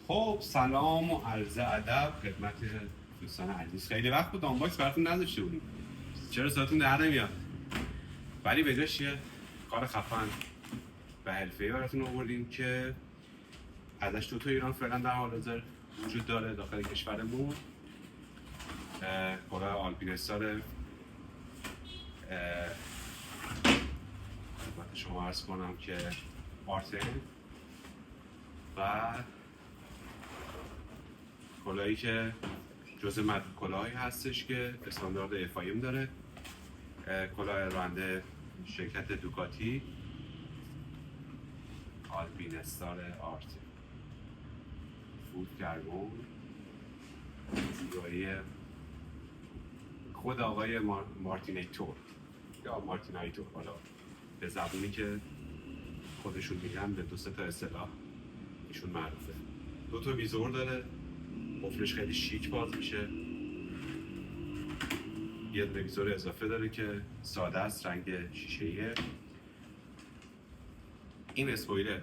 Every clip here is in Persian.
خب سلام و عرض ادب خدمت دوستان عزیز. خیلی وقت بود آنباکس براتون نذاشته بودیم. چرا صداتون در نمیاد؟ ولی به جاش یه کار خفن و حرفه‌ای براتون آوردیم که ازش تو ایران فعلا در حال حاضر وجود داره داخل کشورمون. کلاه آلپینستار خدمت شما عرض کنم که آرتن و کلاهی که جزء معدود کلاهی هستش که استاندارد FIM داره. کلاه راننده شرکت دوکاتی آلپینستار آرتن فود کربون، زیبایی خود آقای مارتینیتور یا مارتینایتور، حالا به زبونی که خودشون میگن به دو سه تا اصطلاح ایشون معروفه. دو تا ویزور داره، قفلش خیلی شیک باز میشه. یه دونه ویزور اضافه داره که ساده است، رنگ شیشه‌ایه. این اسپویلر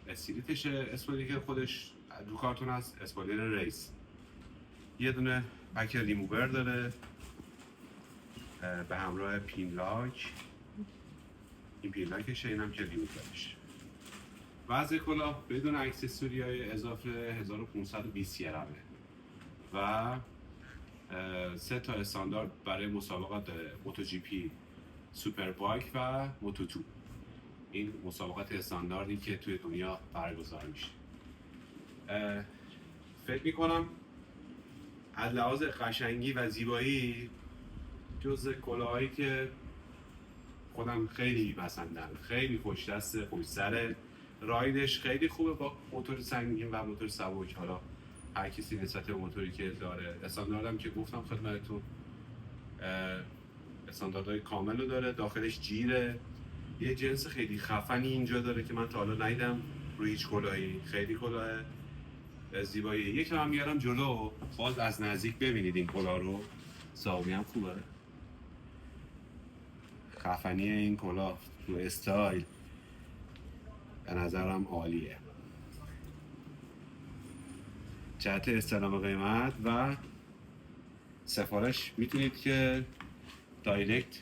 استریتشه، اسپویلری که خودش دو کارتون هست، اسپویلر ریس. یه دونه بک ریموور داره به همراه پین لاک. این پین لاکشه، اینم که ریموورش. وزن کلاه بدون اکسسوری‌های اضافه 1520 گرمه و 3 تا استاندارد برای مسابقات داره: موتو جی پی، سوپر بایک و موتو 2. این مسابقات استانداردی که توی دنیا برگزار میشه. فکر میکنم از لحاظ قشنگی و زیبایی جزء کلاهایی که خودم خیلی پسندم. خیلی خوش دسته، خوش سره، رایدش خیلی خوبه با موتور سنگین و موتور سبک. حالا هر کسی نسبت به موتوری که داره. استانداردم که گفتم خدمتتون استانداردهای کامل رو داره. داخلش جیره. یه جنس خیلی خفنی اینجا داره که من تا حالا ندیدم روی هیچ کلاهی. خیلی کلاه زیبایی. یک هم میارم جلو باز از نزدیک ببینید این کلاه رو. زاویه هم خوبه. خفنی این کلاه تو استایل به نظرم عالیه. جهت استعلام قیمت و سفارش میتونید که دایرکت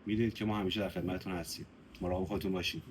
میدید که ما همیشه در خدمتتون هستیم. مراقب خودتون باشید.